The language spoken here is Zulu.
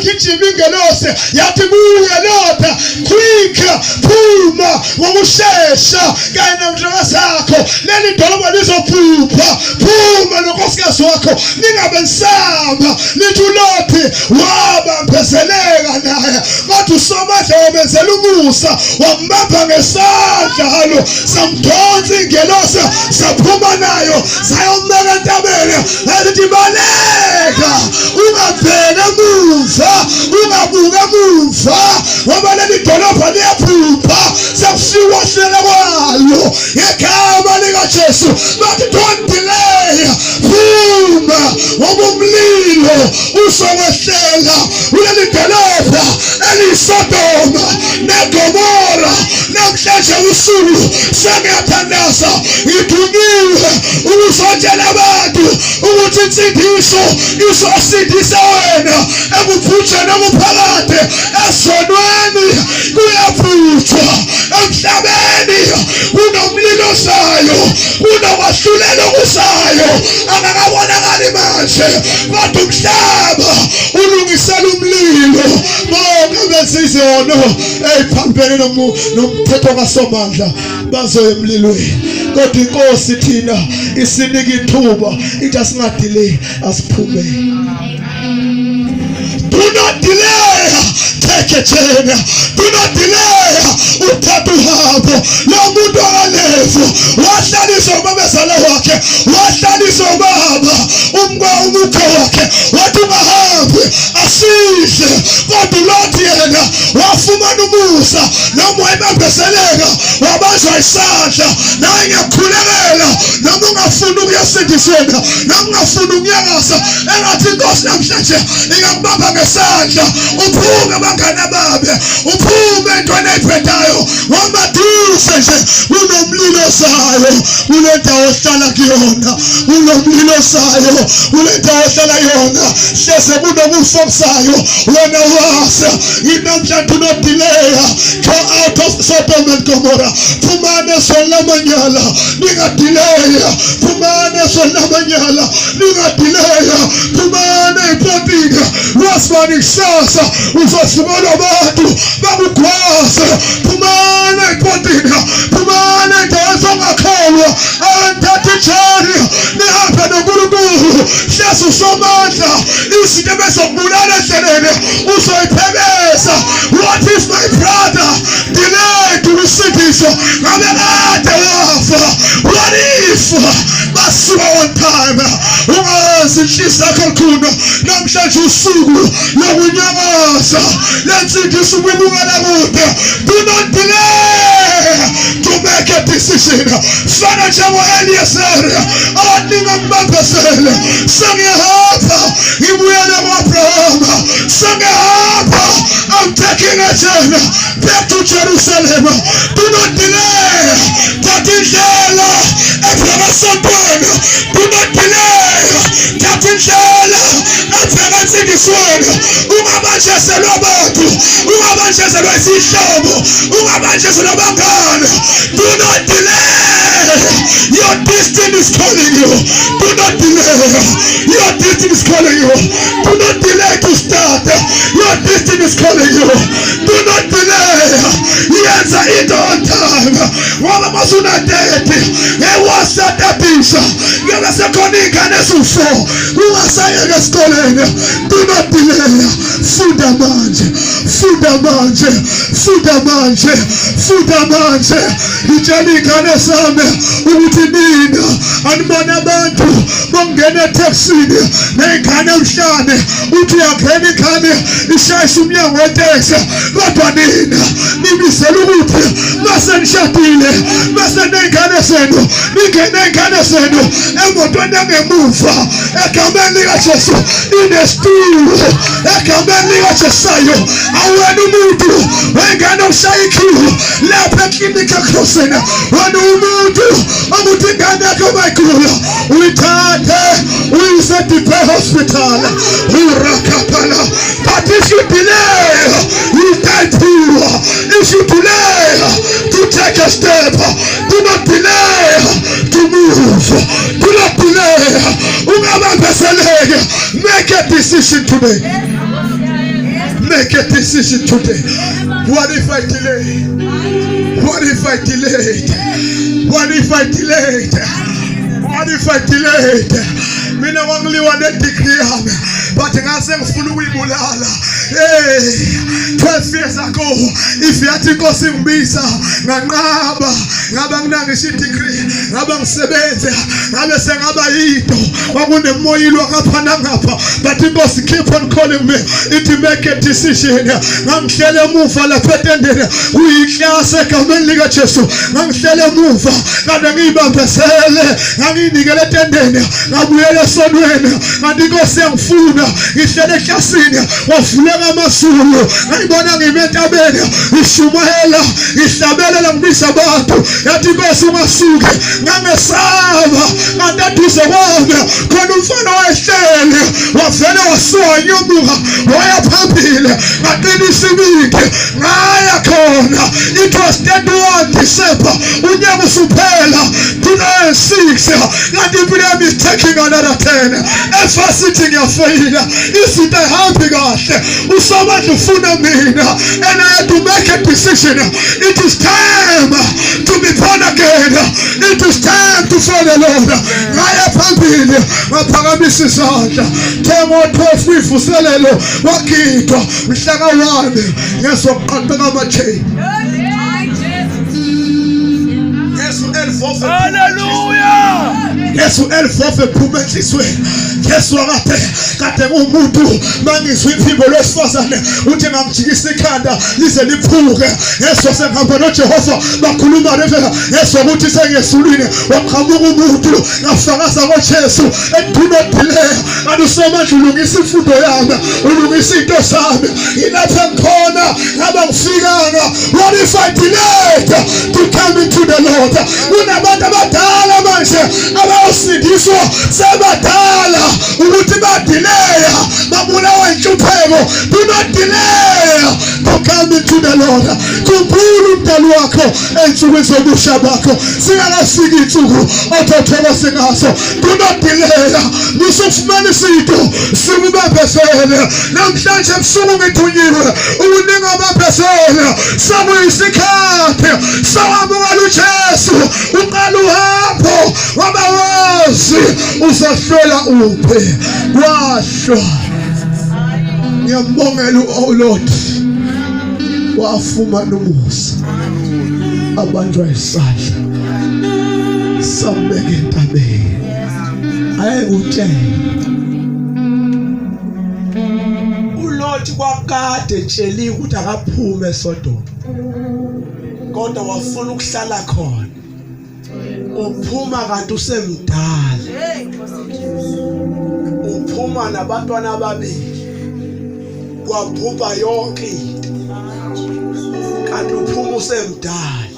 yagijima ingelose yathi buya lota quick phuma ngokushesha kanye namhlanje sakho leli dolobha lizophupha phuma nonkosikazi wakho ningabe nsamba lithi uLothi wabambezeleka naye bathi uSomandla wamenzela umusa wambamba ngesandla halo samdonsa ingelose saphuma nayo sayomeka entabeni athi baleka ungabheka emuva ungabuka emuva ngoba leli dolobha liyaphupha sakusiwahlela kwalo ngegama likaJesu bathi don't delay phuma ngoba umlilo uzokwehlela kuleli dolobha eliyiSodoma neGomora namhlanje usuku sengiyathandaza ngithunyiwe ukuzotshela abantu ukuthi insindiso izosindisa wena ekuphutsheni okuphakade esonweni kuyaphutshwa emhlabeni kunomlilo ozayo kunokwahlulela okuzayo angakabonakali manje kodwa umhlaba ulungisela umlilo bonke bezizono eyiphambene nomthetho kaSomandla bazoya emlilweni kodwa inkosi thina isinika ithuba ithi asingadelay asiphume. Do not delay. Take a journey. Do not delay. Uthatha uhambo lomuntu akalevu wahlalisa umamezala wakhe wahlalisa ubaba umukho wakhe wathi ungahambi asise kodwa uLothi yena wafumana umusa noma wayebambezeleka wabanjwa isandla naye ngiyakhulekela noma ungafuni ukuyasindiseka noma ungafuni ukunyakaza engathi inkosi namhlanje ingakubamba ngesandla uphume bangana babe uphume entweni ayiphethayo wamaduze nje kunomlilo ozayo kule ndawo ohlala kuyona kunomlilo ozayo kule ndawo ohlala yona hleze kunokufa okuzayo wena wasa namhlanje do not delay go out of Sodom and Gomorrah phumane solamanyala ningadelay phumane solamanyala ningadelay phumane ipotini wasibani kusasa uzosibona abantu bakugwaze phumane ipotini phumane indawo zongakholwa antathe ijari nihambe noNkulunkulu hleze uSomandla izinto ebezokubulala endleleni uzoyiphebeza. What if my brother delayed to receive ngabe kade wafa? What if basuka one time ungazi inhliziyo yakho khona namhlanje usuku lokunyakaza lensindiso ubukela kude. Do not delay to make a decision. Fana njengo-Eliyezeri athi ngambambezele sengiyahamba ngibuyele kwa-Abrahama sengiyahamba I'm taking a journey back to Jerusalem. Do not delay. That indlela ebheka esontweni. Do not delay. That indlela ebheka ensindisweni. Ungabanjezelwa abantu. Ungabanjezelwa izihlobo. Ungabanjezelwa abangane. Do not delay. Your destiny is calling you. Do not delay. Your destiny is calling you. Do not delay to start. Your destiny is calling you. Do not delay. Yes, it on time. Wama masuna date. Ewasa tabisha. Yabasa konika nesufo. Uwasaya gaskolene. Do not delay. Fuda manje. Fuda manje. Fuda manje. Fuda manje. Ijanika nesame. Uti nina. Anmana bantu. Mongene taxini. Nekane ushane. Uti akeni kane. Ishayisumya wetexa. Kodwa nina. Nimisela ukuthi masenishadile. Masenengane zenu. Ningene zenu. Emotweni engemuva. Egameni likaJesu. Inestulo. Egameni likaJesayo. Awena umuntu. Wengane ushaya ikhiwo. Lapha eklinika krosena. Wena umuntu. Omuthi ingane yakho mayigula. Uyithathe. Uyise Dipe Hospital. Urakapala. But if you delay, you die poor. If you delay to take a step, do not delay to move. Do not delay. Make a decision today. make a decision today. What if I delay? What if I delayed? What if I delayed? What if I delayed? Mina only one degree, but I say full wibulala. Hey, 12 years ago, if you had to go sing Bisa, Nabang Nagishi degree, Nabang Sebete, Nabasang Abaito, Waguna Moilo Kapanangapa, but you must keep on calling me to make a decision. I'm telling you, move for the pretended. We can't say, come and live at you. I'm telling you, move. Not a river, I'm in the attendant. I'm really so doing. And you go sell food. Instead of casting, or Flema Masuru, I'm going to invent a bed. Ishumahela, Isabella, and Misabato, that you go to Masuga, Namasava, and that is a one. Conufano, I tell you, what fellow saw you, why a puppy, and then you see me, Nayakona. It was that one December, we never supela, 2006, and the problem is taking another 10. And for sitting your failure, is it a happy God? Who so much food and I had to make a decision. It is time to be born again. It is time to follow the Lord. I have been my paralysis. Temo 12 free for Salelo. Wakito, Mishagawan. Yes, what Hallelujah. Yesu elfu ofe pume chiswe. Yesu agate kate umudu mangi swipi bolos fasane utema mchigisi kanda lise ni puge. Yesu se kampano Jehova bakuluma revela. Yesu muti se Yesuline wakamu umudu na farasa wa Yesu. And do not delay. And so much ulungisi fudo yanga ulungisi dosame inapankona nabafigana. What if I delayed to come into the Lord? Unabata batala manche abaosidiswa sabatala umutima delay mabula wenchupego. Do not delay to come into the Lord. Kumbulu mtalu wako enchuwezo mushabako singala sigi chugu ototola singaso. Do not delay. Nusufumani sito simuba pesele na mshanche msumu mitunyiwe uninga mapesele samu isikate sawa mwalu Yesu ungalu hapo wabawazi usashwela upe washwa nyambongelu oh Lord wafuma numusa abanjwa isahla sambeke ntabe aye ute uLord kwakade tsheli ukuthi akaphume eSodoma kodwa wafuna ukuhlala khona. Uphuma kanti usemdala. Uphuma nabantwana ababili. Wabhubha yonke. Kanti uphuma usemdala.